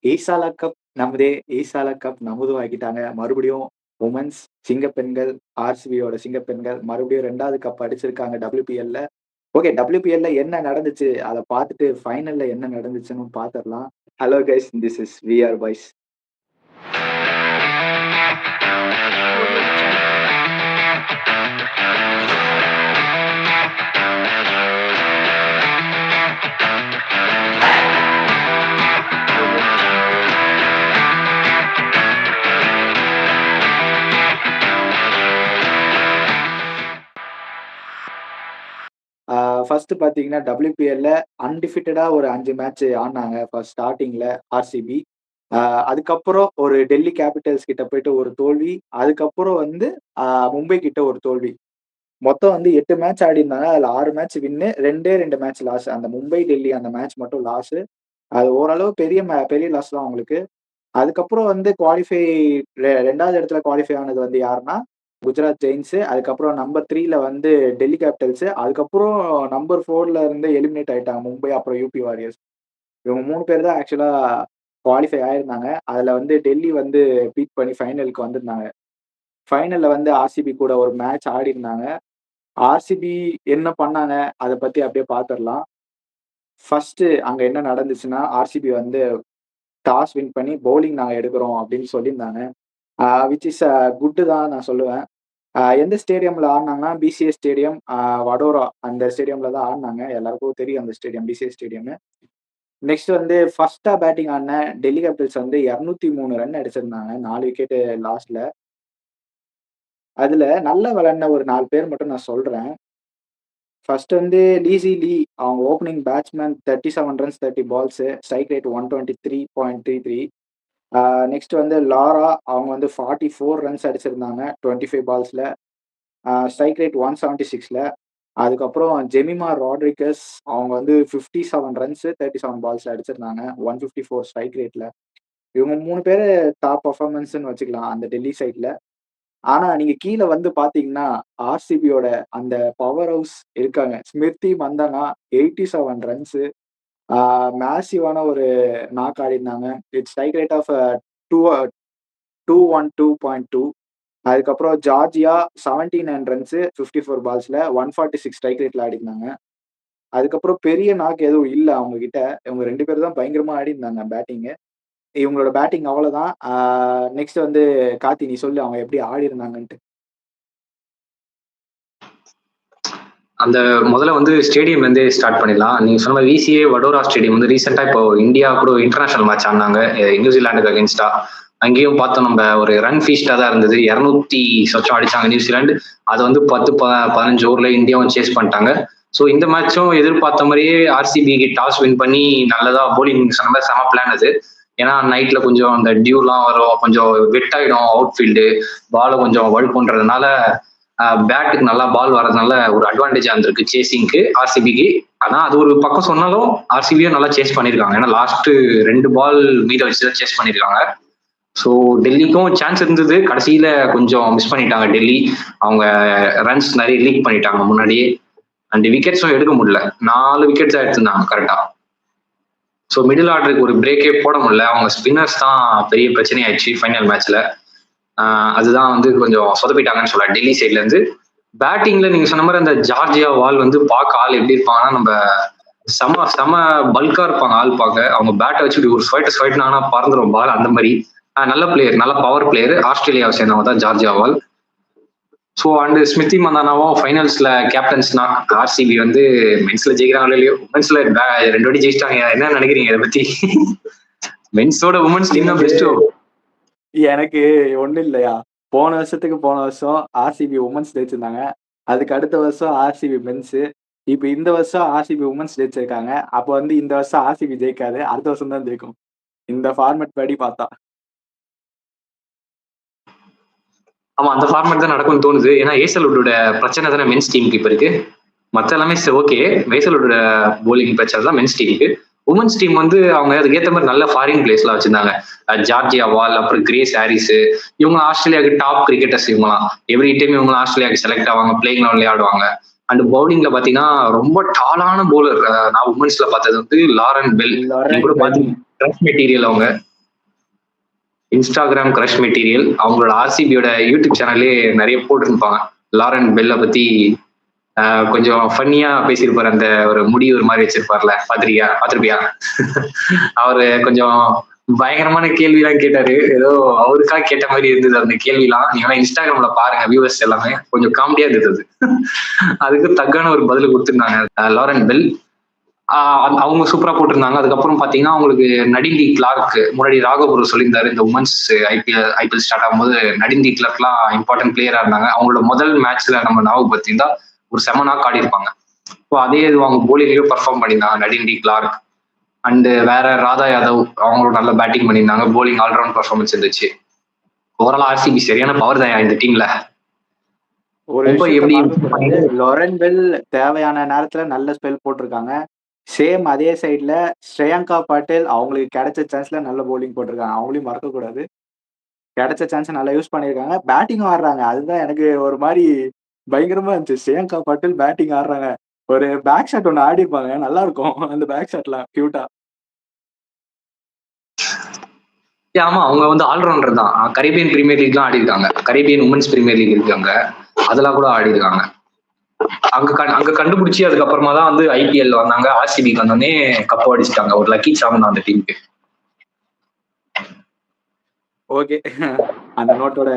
ஏசாலா cup நமதே, ஏசாலா cup நமதும் ஆக்கிட்டாங்க. மறுபடியும் women's சிங்கப்பெண்கள், ஆர்சிபியோட சிங்கப்பெண்கள் மறுபடியும் 2வது கப் அடிச்சிருக்காங்க WPLல. ஓகே, WPLல என்ன நடந்துச்சு? அத பார்த்துட்டு ஃபைனல்ல என்ன நடந்துச்சுன்னு பார்த்துரலாம். Hello guys, this is VR boys. First பார்த்தீங்கன்னா, WPLல அன்டிஃபிட்டடா ஒரு 5 மேட்ச் ஆடுனாங்க. ஃபர்ஸ்ட் ஸ்டார்ட்டிங்ல ஆர்சிபி. அதுக்கப்புறம் ஒரு டெல்லி கேபிட்டல்ஸ் கிட்ட போயிட்டு ஒரு தோல்வி. அதுக்கப்புறம் வந்து மும்பை கிட்ட ஒரு தோல்வி. மொத்தம் வந்து 8 மேட்ச் ஆடிருந்தாங்க. அதுல 6 மேட்ச் வின்னு. 2 மேட்ச் லாஸ். அந்த மும்பை, டெல்லி அந்த மேட்ச் மட்டும் லாஸ். அது ஓரளவு பெரிய லாஸ் தான் அவங்களுக்கு. அதுக்கப்புறம் வந்து குவாலிஃபை 2வது இடத்துல குவாலிஃபை ஆனது வந்து யாருன்னா, குஜராத் ஜெயின்ஸ். அதுக்கப்புறம் நம்பர் 3ல வந்து டெல்லி கேபிட்டல்ஸ். அதுக்கப்புறம் நம்பர் 4ல இருந்து எலிமினேட் ஆயிட்டாங்க மும்பை, அப்புறம் யூபி வாரியர்ஸ். இவங்க 3 பேர் தான் ஆக்சுவலா குவாலிஃபை ஆயிருந்தாங்க. அதுல வந்து டெல்லி வந்து பீட் பண்ணி ஃபைனலுக்கு வந்திருந்தாங்க. ஃபைனல்ல வந்து ஆர்சிபி கூட ஒரு மேட்ச் ஆடிருந்தாங்க. ஆர்சிபி என்ன பண்ணாங்க? அத பத்தி அப்படியே பார்த்துரலாம். ஃபர்ஸ்ட் அங்க என்ன நடந்துச்சுன்னா, ஆர்சிபி வந்து டாஸ் வின் பண்ணி பவுலிங் நாங்க எடுக்கிறோம் அப்படின்னு சொல்லியிருந்தாங்க. விச் இஸ் குட் தான் நான் சொல்லுவேன். எந்த ஸ்டேடியம்ல ஆடுனாங்கன்னா, பிசிஏ ஸ்டேடியம், வடோரா அந்த ஸ்டேடியம்ல தான் ஆடுனாங்க. எல்லாருக்கும் தெரியும் அந்த ஸ்டேடியம், பிசிஏ ஸ்டேடியம்னு. நெக்ஸ்ட் வந்து ஃபர்ஸ்ட்டா பேட்டிங் ஆடுன டெல்லி கேபிட்டல்ஸ் வந்து 203 ரன் அடிச்சிருந்தாங்க. 4 விக்கெட் லாஸ்ட்ல. அதுல நல்லா விளையாடின ஒரு 4 பேர் மட்டும் நான் சொல்றேன். ஃபர்ஸ்ட் வந்து லீசி லீ, அவங்க opening batsman 37 runs 30 balls, strike rate 123.33. Next வந்து லாரா, அவங்க வந்து 44 ரன்ஸ் அடிச்சிருந்தாங்க 25 பால்ஸ்ல. ஸ்ட்ரைக் ரேட் 176ல. அதுக்கப்புறம் ஜெமிமா ராட்ரிகஸ், அவங்க வந்து 57 ரன்ஸ் 37 பால்ஸ்ல அடிச்சிருந்தாங்க 154 ஸ்ட்ரைக் ரேட்ல. இவங்க 3 பேரு டாப் பர்ஃபார்மன்ஸ்ன்னு வச்சுக்கலாம் அந்த டெல்லி சைட்ல. ஆனா நீங்க கீழ வந்து பாத்தீங்கன்னா, ஆர்சிபியோட அந்த பவர் ஹவுஸ் இருக்காங்க. ஸ்மிருதி மந்தனா 87 ரன்ஸ், மேசிவான ஒரு நாக் ஆடிருந்தாங்க. With strike rate of 212.2. அதுக்கப்புறம் ஜார்ஜியா 79 ரன்ஸ் 54 பால்ஸ்ல 146 ஸ்ட்ரைக் ரேட்ல ஆடிருந்தாங்க. அதுக்கப்புறம் பெரிய நாக் எதுவும் இல்ல அவங்க கிட்ட. இவங்க 2 பேர் தான் பயங்கரமா ஆடிருந்தாங்க பேட்டிங்கு. இவங்களோட பேட்டிங் அவ்வளவுதான். நெக்ஸ்ட் வந்து கார்த்தி, நீ சொல்லு அவங்க எப்படி ஆடிருந்தாங்கன்ட்டு. அந்த முதல்ல வந்து ஸ்டேடியம் வந்து ஸ்டார்ட் பண்ணிடலாம். நீங்க சொன்ன விசிஏ வடோரா ஸ்டேடியம் வந்து ரீசெண்டா இப்போ இந்தியா கூட இன்டர்நேஷனல் மேட்ச் ஆடினாங்க நியூசிலாந்துக்கு அகேன்ஸ்டா. அங்கேயும் பார்த்தோம் நம்ம ஒரு ரன் ஃபீஸ்டா தான் இருந்தது. 200 சொச்சம் அடிச்சாங்க நியூசிலாந்து. அதை வந்து 10-15 ஓவர்ல இந்தியாவும் சேஸ் பண்ணிட்டாங்க. ஸோ இந்த மேட்சும் எதிர்பார்த்த மாதிரியே ஆர்சிபிக்கு டாஸ் வின் பண்ணி நல்லதா போலிங் சொன்ன மாதிரி செம பிளான் அது. ஏன்னா நைட்ல கொஞ்சம் அந்த டியூலாம் வரும், கொஞ்சம் வெட் ஆயிடும் அவுட்ஃபீல்டு, பாலை கொஞ்சம் வழுக்குன்றதுனால பேட்டுக்கு நல்லா பால் வர்றதுனால ஒரு அட்வான்டேஜா இருந்திருக்கு சேசிங்க்கு ஆர்சிபிக்கு. ஆனா அது ஒரு பக்கம் சொன்னாலும் ஆர்சிபியும் நல்லா சேஸ் பண்ணிருக்காங்க. ஏன்னா லாஸ்ட் 2 பால் மீத வச்சுதான் சேஸ் பண்ணிருக்காங்க. ஸோ டெல்லிக்கும் சான்ஸ் இருந்தது, கடைசியில கொஞ்சம் மிஸ் பண்ணிட்டாங்க டெல்லி. அவங்க ரன்ஸ் நிறைய லீக் பண்ணிட்டாங்க முன்னாடியே. அண்ட் விக்கெட்ஸும் எடுக்க முடியல. 4 விக்கெட்ஸ் தான் எடுத்திருந்தாங்க கரெக்டா. ஸோ மிடில் ஆர்டருக்கு ஒரு பிரேக்கே போட முடியல. அவங்க ஸ்பின்னர்ஸ் தான் பெரிய பிரச்சனை ஆயிடுச்சு ஃபைனல் மேட்ச்ல. அதுதான் வந்து கொஞ்சம் சொதப்பிட்டாங்கன்னு சொல்லலாம் டெல்லி சைட்ல இருந்து. பேட்டிங்ல நீங்க சொன்ன மாதிரி அந்த ஜார்ஜியா வால் வந்து பார்க்க ஆள் எப்படி இருப்பாங்கன்னா, நம்ம செம பல்கா இருப்பாங்க ஆள் பார்க்க. அவங்க பேட்டை வச்சு ஒரு ஸ்வைட்னா பறந்துடும் பால் அந்த மாதிரி. நல்ல பிளேயர், நல்ல பவர் பிளேயர். ஆஸ்திரேலியாவை சேர்ந்தவங்க தான் Georgia Wall. So and Smriti மந்தானாவும் ஃபைனல்ஸ்ல கேப்டன்ஸ்னா ஆர்சிபி வந்து மென்ஸ்ல ஜெயிக்கிறாங்களோ இல்லையோ, உமன்ஸ்ல 2 வாட்டி ஜெயிச்சிட்டாங்க. என்ன நினைக்கிறீங்க இதை பத்தி? மென்ஸோட உமன்ஸ் டீம் தான் பெஸ்ட். எனக்கு ஒண்ணும் இல்லையா, போன வருஷம் ஆர்சிபி உமன்ஸ் ஜெயிச்சிருந்தாங்க. அதுக்கு அடுத்த வருஷம் ஆர்சிபி மென்ஸ். இப்ப இந்த வருஷம் ஆர்சிபி உமன்ஸ் ஜெயிச்சிருக்காங்க. அப்ப வந்து இந்த வருஷம் ஆர்சிபி ஜெயிக்காது, அடுத்த வருஷம் தான் ஜெயிக்கும் இந்த ஃபார்மேட் படி பார்த்தா. ஆமா, அந்த ஃபார்மேட் தான் நடக்கும்னு தோணுது. ஏன்னா ஏசல்வுட்டோட பிரச்சனை தானே மென்ஸ் டீமுக்கு இப்ப இருக்கு. மற்ற எல்லாமே ஓகே, ஏசல்வுட்டோட போலிங் பிரச்சனை தான் மென்ஸ் டீமுக்கு. உமன்ஸ் டீம் வந்து அவங்க அதுக்கேற்ற மாதிரி நல்ல ஃபாரின் பிளேஸ்லாம் வச்சிருந்தாங்க. ஜார்ஜியா வால், அப்புறம் கிரேஸ் ஹாரிஸ், இவங்க ஆஸ்திரேலியாவுக்கு டாப் கிரிக்கெட்டர்ஸ். இவங்கலாம் எவ்ரி டைம் இவங்க ஆஸ்திரேலியாவுக்கு செலக்ட் ஆவாங்க, பிளேயிங் லெவன்ல ஆடுவாங்க. அண்ட் பவுலிங்ல பாத்தீங்கன்னா ரொம்ப டாலான பவுலர் நான் உமன்ஸ்ல பார்த்தது வந்து லாரன் பெல். கூட பாத்தீங்கன்னா மெட்டீரியல் அவங்க இன்ஸ்டாகிராம் கிரஷ் மெட்டீரியல். அவங்களோட ஆர்சிபியோட யூடியூப் சேனல்லே நிறைய போட்டிருப்பாங்க. லாரன் பெல்ல பத்தி கொஞ்சம் ஃபன்னியா பேசியிருப்பாரு. அந்த ஒரு முடி ஒரு மாதிரி வச்சிருப்பார்ல, பாத்திருப்பியா? அவரு கொஞ்சம் பயங்கரமான கேள்விலாம் கேட்டாரு. ஏதோ அவருக்காக கேட்ட மாதிரி இருந்தது அந்த கேள்விலாம். நீங்க இன்ஸ்டாகிராம்ல பாருங்க, வியூவர்ஸ் எல்லாமே கொஞ்சம் காமெடியா இருந்தது. அதுக்கு தக்கான ஒரு பதில் கொடுத்திருந்தாங்க லாரன் பெல். அவங்க சூப்பரா போட்டிருந்தாங்க. அதுக்கப்புறம் பாத்தீங்கன்னா அவங்களுக்கு நடிந்தி கிளார்க், முன்னாடி ராகவ் சொல்லியிருந்தாரு இந்த உமன்ஸ் ஐபிஎல் ஸ்டார்ட் ஆகும்போது நடிந்தி கிளார்க்லாம் இம்பார்ட்டன்ட் பிளேயரா இருந்தாங்க. அவங்களோட முதல் மேட்ச்ல நம்ம ஞாபகப்படுத்தியிருந்தா ஒரு 7 நாக் ஆடி இருப்பாங்க. இப்போ அதே இது அவங்க போலிங்லயும் பர்ஃபார்ம் பண்ணியிருந்தாங்க நடிந்தி கிளார்க். அண்ட் வேற ராதா யாதவ் அவங்களும் நல்ல பேட்டிங் பண்ணியிருந்தாங்க. போலிங் ஆல்ரவுண்ட் பர்ஃபார்மன்ஸ் இருந்துச்சு. ஓவரால் ஆர்சிபி சரியான பவர் தான் இந்த டீம்ல. லாரன் பெல் தேவையான நேரத்துல நல்ல ஸ்பெல் போட்டிருக்காங்க. சேம் அதே சைட்ல ஸ்ரேயங்கா பாட்டேல் அவங்களுக்கு கிடைச்ச சான்ஸ்ல நல்ல போலிங் போட்டிருக்காங்க. அவங்களையும் மறக்க கூடாது. கிடைச்ச சான்ஸ் நல்லா யூஸ் பண்ணியிருக்காங்க. பேட்டிங்கும் ஆடுறாங்க. அதுதான் எனக்கு ஒரு மாதிரி பயங்கரமா இருந்துச்சு. ஸ்ரேயங்கா பாட்டேல் பேட்டிங் ஆடுறாங்க. ஒரு பேக் ஷாட் ஒன்று ஆடி இருப்பாங்க. நல்லா இருக்கும் அந்த பேக் ஷாட்லாம் கியூட்டா. ஆமா, அவங்க வந்து ஆல்ரவுண்டர் தான். கரீபியன் பிரீமியர் லீக்லாம் ஆடி இருக்காங்க. கரீபியன் உமன்ஸ் பிரீமியர் லீக் இருக்காங்க, அதெல்லாம் கூட ஆடி இருக்காங்க. அங்க கண்டுபிடிச்சி அதுக்கப்புறமா தான் வந்து ஐபிஎல் வந்தாங்க. ஆர்சிபிக்கு வந்தோடனே கப் அடிச்சிட்டாங்க. ஒரு லக்கி சாம் தான் அந்த டீமுக்கு. ஓகே, அந்த நோட்டோட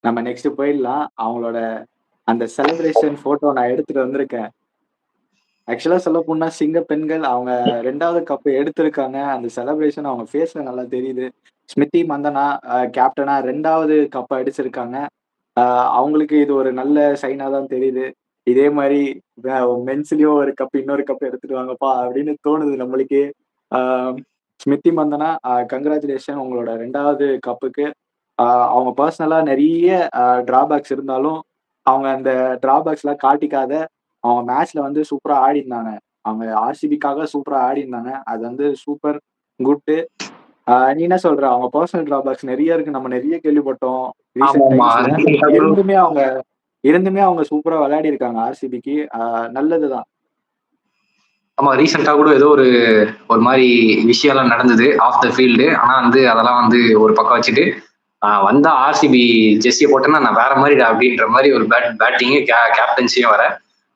நம்ம நெக்ஸ்ட் போயிடலாம். அவங்களோட அந்த செலிப்ரேஷன் போட்டோ நான் எடுத்துட்டு வந்திருக்கேன். ஆக்சுவலா சொல்ல போனா சிங்க பெண்கள் அவங்க 2வது கப் எடுத்திருக்காங்க. அந்த செலிப்ரேஷன் அவங்க ஃபேஸ்ல நல்லா தெரியுது. ஸ்மிருதி மந்தனா கேப்டனா 2வது கப் அடிச்சிருக்காங்க. அவங்களுக்கு இது ஒரு நல்ல சைனா தான் தெரியுது. இதே மாதிரி மென்ஸ்லயும் ஒரு கப் இன்னொரு கப் எடுத்துட்டு வாங்கப்பா அப்படின்னு தோணுது நம்மளுக்கே. ஸ்மிருதி மந்தனா கங்க்ராச்சுலேஷன் உங்களோட 2வது கப்புக்கு. அவங்க பர்சனலா நிறைய டிராபேக்ஸ் இருந்தாலும் அவங்க அந்த டிராபேக்ஸ்லாம் காட்டிக்காத அவங்க மேட்ச்ல வந்து சூப்பரா ஆடி இருந்தாங்க. அவங்க ஆர்சிபிக்காக சூப்பரா ஆடி இருந்தாங்க. அது வந்து சூப்பர் குட்டு. நீ என்ன சொல்ற? அவங்க பர்சனல் டிராபேக்ஸ் நிறைய இருக்கு. நம்ம நிறைய கேள்விப்பட்டோம் ரீசெண்ட் டைம்ஸ்ல. இருந்துமே அவங்க சூப்பரா விளையாடி இருக்காங்க ஆர்சிபிக்கு. நல்லதுதான். ஆமா, ரீசெண்டா கூட ஏதோ ஒரு மாதிரி விஷயம்லாம் நடந்தது ஆஃப் த ஃபீல்டு. ஆனா வந்து அதெல்லாம் வந்து ஒரு பக்கம் வச்சுட்டு வந்தா ஆர்சிபி ஜெர்சியை போட்டேன்னா நான் வேற மாதிரி அப்படின்ற மாதிரி ஒரு பேட்டிங்கு கேப்டன்சியும் வர.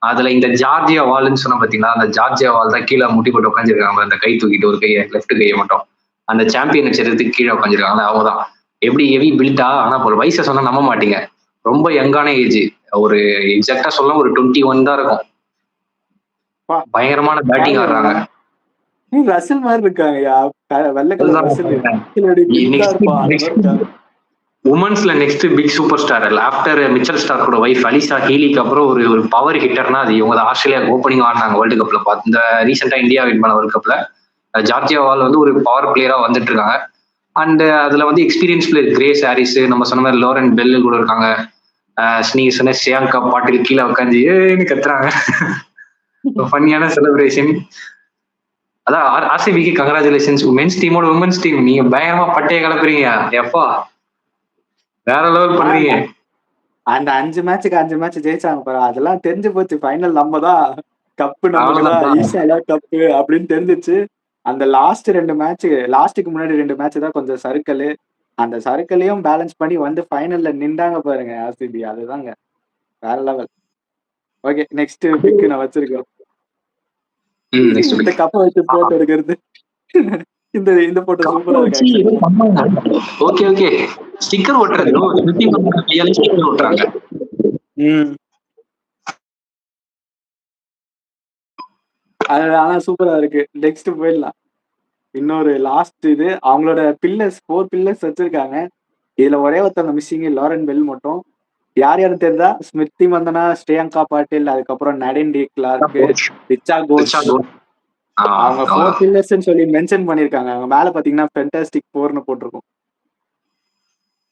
அதுல இந்த ஜார்ஜியா வால்னு சொன்ன பாத்தீங்களா, அந்த ஜார்ஜியா வால் தான் கீழே முட்டி போட்டு உட்காந்துருக்காங்க. அந்த கை தூக்கிட்டு ஒரு கையை, லெஃப்ட் கையை மட்டும் அந்த சாம்பியன் வச்சிருக்கிறதுக்கு கீழே உட்காந்துருக்காங்க. அவங்க தான் எப்படி ஹெவி பில்டா. ஆனா ஒரு வயசை சொன்னா நம்ப மாட்டீங்க, ரொம்ப யங்கான ஏஜ். ஒரு எக்ஸாக்டா சொல்ல ஒரு 21 தான் இருக்கும். பயங்கரமான பேட்டிங் ஆடுறாங்க. ரசல் மாதிரி இருக்காங்க. உமன்ஸ்ல next big super star after Mitchell ஸ்டார்க்கோட வைஃப் அலிசா ஹீலிக்கு அப்புறம் ஒரு பவர் ஹிட்டர்னா அது இவங்க தான். ஆஸ்திரேலியா ஓப்பனிங் ஆடினாங்க வேர்ல்டு கப்ல. இந்த ரீசெண்டா இந்தியா வின் பண்ண வேர்ல்டு கப்ல ஜார்ஜியா வால் வந்து ஒரு பவர் பிளேயரா வந்துட்டு இருக்காங்க. அண்ட் அதுல வந்து எக்ஸ்பீரியன்ஸ் பிளேயர் கிரேஸ் ஹாரிஸ், நம்ம சொன்ன மாதிரி லாரன் பெல் கூட இருக்காங்க. நீங்க சொன்ன ஸ்ரேயங்கா பாட்டில் கீழே உட்காந்து கத்துறாங்க. ஃபன்னியான செலிப்ரேஷன். அதான் ஆர்சிபிக்கு கங்க்ராச்சுலேஷன்ஸ். மென்ஸ் டீமோட உமன்ஸ் டீம் நீங்க பயங்கரமா பட்டையை கலப்புறீங்க. எப்பா வேற லெவல் பண்றீங்க. அந்த 5 மேட்ச் ஜெயிச்சாங்க பாரு. அதெல்லாம் தெரிஞ்சு போச்சு. ஃபைனல் நம்ம தான் கப்பு, நம்ம ஈஸியா கப்பு அப்படின்னு தெரிஞ்சிச்சு. அந்த லாஸ்ட் 2 மேட்ச், லாஸ்ட்டுக்கு முன்னாடி 2 மேட்ச் தான் கொஞ்சம் சர்க்கிள். அந்த சர்க்கிளையும் பேலன்ஸ் பண்ணி வந்து ஃபைனல்ல நின்றாங்க பாருங்க ஆர்சிபி. அதுதாங்க வேற லெவல். ஓகே, நெக்ஸ்ட் பிக் நான் வச்சிருக்கேன். இந்த கப்பை வச்சு போட்டோ எடுக்கிறது. இந்த போட்டோ சூப்பரா இருக்கு. ஓகே ஓகே, ஸ்டிக்கர் ஒட்டுறது ஸ்டிக்கர் ஒட்டுறாங்க. ஆனா சூப்பரா இருக்கு. நெக்ஸ்ட் போயிடலாம். இன்னொரு லாஸ்ட் இது அவங்களோட பில்லர்ஸ் 4 பில்லர்ஸ் வச்சிருக்காங்க. இதுல ஒரே ஒருத்தவங்க மிஸ்ஸிங், லாரன் பெல் மட்டும். யார் யாரும் தெரியுதா? ஸ்மிருதி மந்தனா, ஸ்ரேயங்கா பாட்டில், அதுக்கப்புறம் நடிந்தி கிளார்க், ரிச்சா கோஷ். அவங்க 4 பில்லர்ஸ் சொல்லி மென்ஷன் பண்ணிருக்காங்க. அவங்க மேல பாத்தீங்கன்னா ஃபென்டாஸ்டிக் 4னு போட்டிருக்கும்.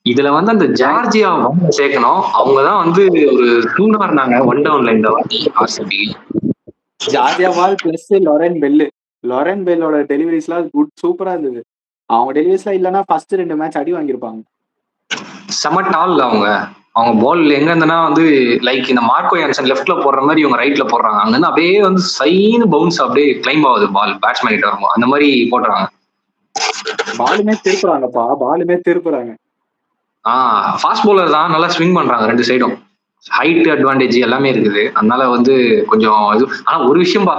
இதுல வந்து அந்த ஜார்ஜியா சேர்க்கணும். அவங்கதான் வந்து ஒரு தூணா இருந்தாங்க ஒன் டவுன்ல இந்த வாட்டி RCB. Georgia Wall plus Lauren Bell. Lauren பெல்லோட டெலிவரிஸ்லாம் குட், சூப்பரா இருந்தது. அவங்க டெலிவரிஸ்லாம் இல்லைன்னா ஃபர்ஸ்ட் 2 மேட்ச் அடி வாங்கியிருப்பாங்க. செம டால் அவங்க பால் எங்க இருந்தனா வந்து லைக் இந்த மார்க்கோ யான்சன் லெஃப்ட்ல போடுற மாதிரி இவங்க ரைட்ல போடுறாங்க. அங்க இருந்து அப்படியே வந்து சைன் பவுன்ஸ் அப்படியே கிளைம் ஆகுது பால் பேட்ஸ்மேன் கிட்ட வரும்போது. அந்த மாதிரி போடுறாங்க. பாலுமே திருப்புறாங்க. ஃபாஸ்ட் பவுலர் தான், நல்லா ஸ்விங் பண்றாங்க ரெண்டு சைடும். ஹைட் அட்வான்டேஜ் எல்லாமே இருக்குது. அதனால வந்து கொஞ்சம் இது. ஆனா ஒரு விஷயம்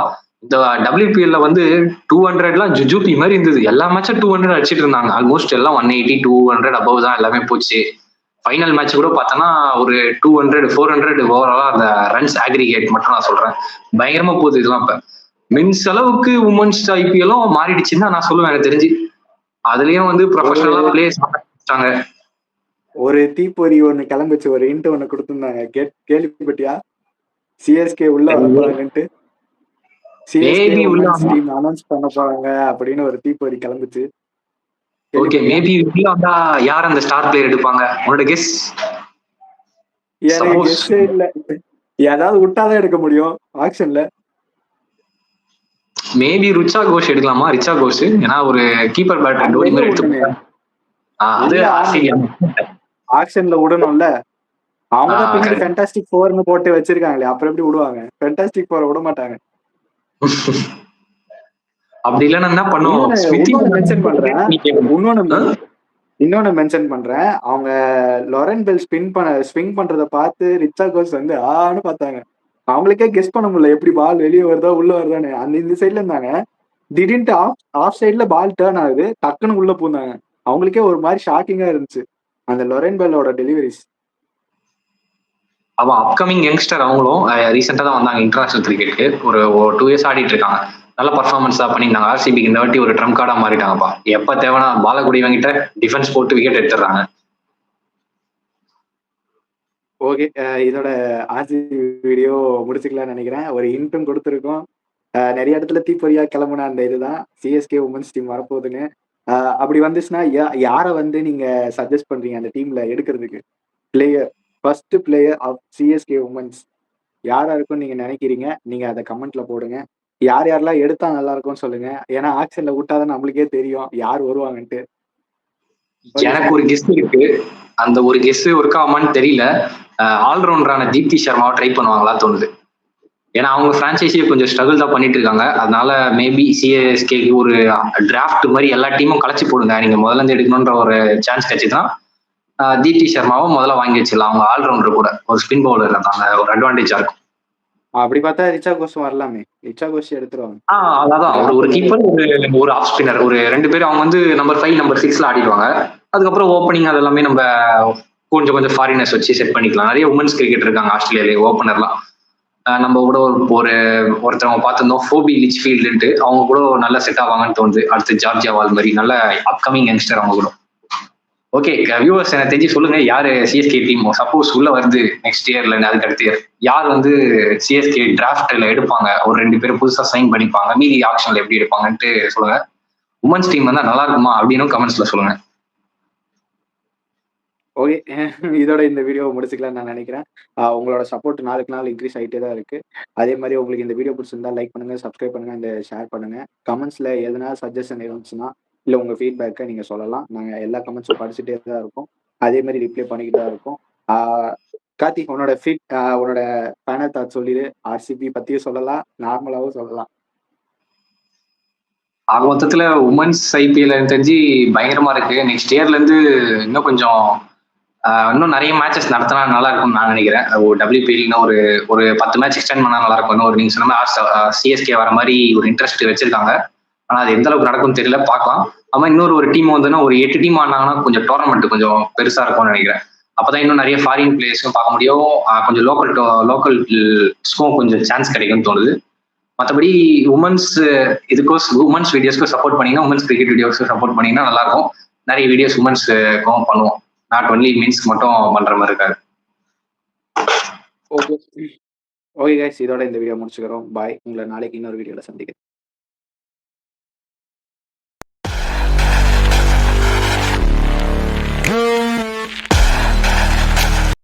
இந்த WPL வந்து 200 ஜுஜூபி மாதிரி இருந்தது. எல்லா மேட்சும் 200 அடிச்சிட்டு இருந்தாங்க. ஆல்மோஸ்ட் எல்லாம் 180, 200 அபவ் தான் எல்லாமே போச்சு. ஃபைனல் மேட்ச் கூட பார்த்தோன்னா ஒரு 200, 400 ஓவராலா அந்த ரன்ஸ் ஆக்ரிகேட் மட்டும் நான் சொல்றேன். பயங்கரமா போகுது இதெல்லாம். இப்ப மென்ஸ் அளவுக்கு உமன்ஸ் IPL-ம் மாறிடுச்சுன்னு தான் நான் சொல்லுவேன் எனக்கு தெரிஞ்சு. அதுலயும் வந்து ப்ரொஃபஷனலா பிளேயர்ஸ் ஆரம்பிச்சிட்டாங்க. ஒரு தீப்பொறி ஒண்ணு கிளம்பிச்சு, ஒரு இன்ட் ஒண்ணு கொடுத்திருந்தாங்க. கேள்விப்பட்டியா? CSK உள்ள வரப்போறாங்கன்ட்டு. CSK உமன்ஸ் டீம் அனௌன்ஸ் பண்ண போறாங்க அப்படின்னு ஒரு தீப்பொறி கிளம்பிச்சு. ஓகே, மேபி உள்ள வந்தா யார் அந்த ஸ்டார் பிளேயர் எடுப்பாங்க? உன்னோட கெஸ்? எனக்கு கெஸ்ஸே இல்ல. ஏதாவது விட்டாதான் எடுக்க முடியும் ஆக்ஷன்ல. மேபி ரிச்சா கோஷ் எடுக்கலாமா? ரிச்சா கோஷ், ஏன்னா ஒரு கீப்பர் பேட்டர் டோனி மாதிரி எடுத்து அது ஆக்ஷன்ல விடணும்ல. அவங்க தான் பின்னாடி ஃபேண்டாஸ்டிக் 4னு போட்டு வச்சிருக்காங்களே, அப்புறம் எப்படி விடுவாங்க? ஃபேண்டாஸ்டிக் 4 விட மாட்டாங்க. அப்படி இல்லைன்னா என்ன பண்ணுவோம்? மென்ஷன் பண்றேன். இன்னொன்னு மென்ஷன் பண்றேன். அவங்க லொரன் பெல் ஸ்விங் பண்றத பார்த்து ரிச்சா கோஷ் வந்து ஆன்னு பார்த்தாங்க. அவங்களுக்கே கெஸ் பண்ண முடியல எப்படி பால் வெளியே வருதா உள்ள வருதான்னு. இந்த சைட்ல இருந்தாங்க. திடீர்னு ஆஃப் சைட்ல பால் டேர்ன் ஆகுது, டக்குன்னு உள்ள பூந்தாங்க. அவங்களுக்கே ஒரு மாதிரி ஷாக்கிங்கா இருந்துச்சு அந்த லொரன் பெல்லோட டெலிவரிஸ். அவன் அப்கமிங் யங்ஸ்டர். அவங்களும் ரீசெண்டா தான் வந்தாங்க இன்டர்நேஷனல் கிரிக்கெட்டுக்கு. ஒரு 2 years ஆடிட்டு இருக்காங்க. நல்ல பர்ஃபார்மன்ஸ் தான் பண்ணியிருந்தாங்க. RCBக்கு இந்த வாட்டி ஒரு ட்ரம் கார்டா மாறிட்டாங்கப்பா. எப்ப தேவைன்னா பாலகுடி வாங்கிட்ட டிஃபென்ஸ் போட்டு விக்கெட் எடுத்துடுறாங்க. ஓகே, இதோட RCB வீடியோ முடிச்சுக்கலாம்னு நினைக்கிறேன். ஒரு இன்ட்டும் கொடுத்துருக்கோம். நிறைய இடத்துல தீப்பொறியா கிளம்புன அந்த இதுதான் CSK உமன்ஸ் டீம் வரப்போகுதுன்னு. அப்படி வந்துச்சுன்னா யாரை வந்து நீங்க சஜஸ்ட் பண்றீங்க அந்த டீம்ல எடுக்கிறதுக்கு? First player of CSK women's யாரா இருக்கும்னு நீங்க நினைக்கிறீங்க? நீங்க அதை கமெண்ட்ல போடுங்க. யாரெல்லாம் எடுத்தா நல்லா இருக்கும்னு சொல்லுங்க. ஏன்னா ஆக்ஷன்ல விட்டாதான் நம்மளுக்கே தெரியும் யார் வருவாங்கன்ட்டு. எனக்கு ஒரு கெஸ் இருக்கு. அந்த ஒரு கெஸ் ஒர்க்காமான்னு தெரியல. ஆல்ரவுண்டரான தீப்தி சர்மாவை ட்ரை பண்ணுவாங்களா தோணுது. ஏன்னா அவங்க பிரான்சைஸியை கொஞ்சம் ஸ்ட்ரகிள் தான் பண்ணிட்டு இருக்காங்க. அதனால மேபி CSKக்கு ஒரு டிராஃப்ட் மாதிரி எல்லா டீமும் கலைச்சு போடுங்க, நீங்க முதல்ல இருந்து எடுக்கணும்ன்ற ஒரு சான்ஸ் கிடைச்சுதான் தீப்தி சர்மாவும் முதல்ல வாங்கி வச்சிடலாம். அவங்க ஆல்ரவுண்டர் கூட ஒரு ஸ்பின் பவுலர் இருந்தாங்க, ஒரு அட்வான்டேஜா இருக்கும். அப்படி பார்த்தா ரிச்சா கோஷ் வரலாமே. ரிச்சா கோஷ் எடுத்துருவாங்க. அதான் ஒரு கீப்பர், ஒரு ஆஃப் ஸ்பின்னர், ஒரு 2 பேர். அவங்க வந்து நம்பர் 5, நம்பர் 6ல ஆடிடுவாங்க. அதுக்கப்புறம் ஓப்பனிங் அது எல்லாமே நம்ம கொஞ்சம் ஃபாரினர்ஸ் வச்சு செட் பண்ணிக்கலாம். நிறைய உமன்ஸ் கிரிக்கெட் இருக்காங்க ஆஸ்திரேலியாலே ஓப்பனர்லாம். நம்ம கூட ஒருத்தவங்க பார்த்துருந்தோம், ஃபோபி லிச்ஃபீல்டுன்ட்டு. அவங்க கூட நல்ல செட் ஆவாங்கன்னு தோணுது. அடுத்து ஜார்ஜியா வால் மாதிரி நல்ல அப்கமிங் யங்ஸ்டர் அவங்க கூட. ஓகே வியூவர்ஸ், எனக்கு தெரிஞ்சு சொல்லுங்க, யாரு CSK டீம் சப்போஸ் உள்ள வருது நெக்ஸ்ட் இயர்ல, அதுக்கு அடுத்த இயர் யார் வந்து CSK டிராஃப்ட்ல எடுப்பாங்க? ஒரு 2 பேரும் புதுசா சைன் பண்ணிப்பாங்க, மீதி ஆப்ஷன்ல எப்படி எடுப்பாங்கன்ட்டு சொல்லுங்க. உமன்ஸ் டீம் வந்தா நல்லா இருக்குமா அப்படின்னு கமெண்ட்ஸ்ல சொல்லுங்க. ஓகே, இதோட இந்த வீடியோவை முடிச்சுக்கலாம்னு நான் நினைக்கிறேன். உங்களோட சப்போர்ட் நாளுக்கு நாள் இன்க்ரீஸ் ஆகிட்டே தான் இருக்கு. அதே மாதிரி உங்களுக்கு இந்த வீடியோ பிடிச்சிருந்தா லைக் பண்ணுங்க, சப்ஸ்கிரைப் பண்ணுங்க, இந்த ஷேர் பண்ணுங்க. கமெண்ட்ஸ்ல எதனா சஜஷன் இருந்துச்சுன்னா இல்லை உங்க ஃபீட்பேக்கை நீங்க சொல்லலாம். நாங்கள் எல்லா கமெண்ட்ஸும் படிச்சுட்டே தான் இருக்கோம். அதே மாதிரி ரிப்ளை பண்ணிக்கிட்டு தான் இருக்கோம். கார்த்திக், உன்னோட உன்னோட ஃபைனல் தாட் சொல்லிடு. RCB பத்தியும் சொல்லலாம், நார்மலாகவும் சொல்லலாம். ஆக மொத்தத்துல உமன்ஸ் IPL எனக்கு தெரிஞ்சு பயங்கரமா இருக்கு. நெக்ஸ்ட் இயர்ல இருந்து இன்னும் கொஞ்சம் இன்னும் நிறைய மேட்சஸ் நடத்தினா நல்லா இருக்கும்னு நான் நினைக்கிறேன். WPL ஒரு 10 மேட்ச் எக்ஸ்டெண்ட் பண்ணா நல்லா இருக்கும். ஒரு நீங்க சொன்ன CSK வர மாதிரி ஒரு இன்ட்ரெஸ்ட் வச்சிருக்காங்க. ஆனா அது எந்த அளவுக்கு நடக்கும்னு தெரியல, பார்க்கலாம். ஆமா, இன்னொரு டீம் வந்துன்னா ஒரு 8 டீம் ஆனாங்கன்னா கொஞ்சம் டோர்னமெண்ட் கொஞ்சம் பெருசா இருக்கும்னு நினைக்கிறேன். அப்பதான் இன்னும் நிறைய ஃபாரின் பிளேயர்ஸும் பார்க்க முடியும். கொஞ்சம் லோக்கல்ஸ்க்கும் கொஞ்சம் சான்ஸ் கிடைக்கும்னு தோணுது. மற்றபடி உமன்ஸ் உமன்ஸ் வீடியோஸ்க்கு சப்போர்ட் பண்ணீங்கன்னா, உமன்ஸ் கிரிக்கெட் வீடியோஸ்க்கு சப்போர்ட் பண்ணீங்கன்னா நல்லா இருக்கும். நிறைய வீடியோஸ் உமன்ஸ்க்கும் பண்ணுவோம், நாட் ஒன்லி மென்ஸ்க்கு மட்டும் பண்ற மாதிரி இருக்காது. ஓகே கைஸ், இதோட இந்த வீடியோ முடிச்சுக்கிறோம். பாய். உங்களை நாளைக்கு இன்னொரு வீடியோல சந்திக்கிறேன்.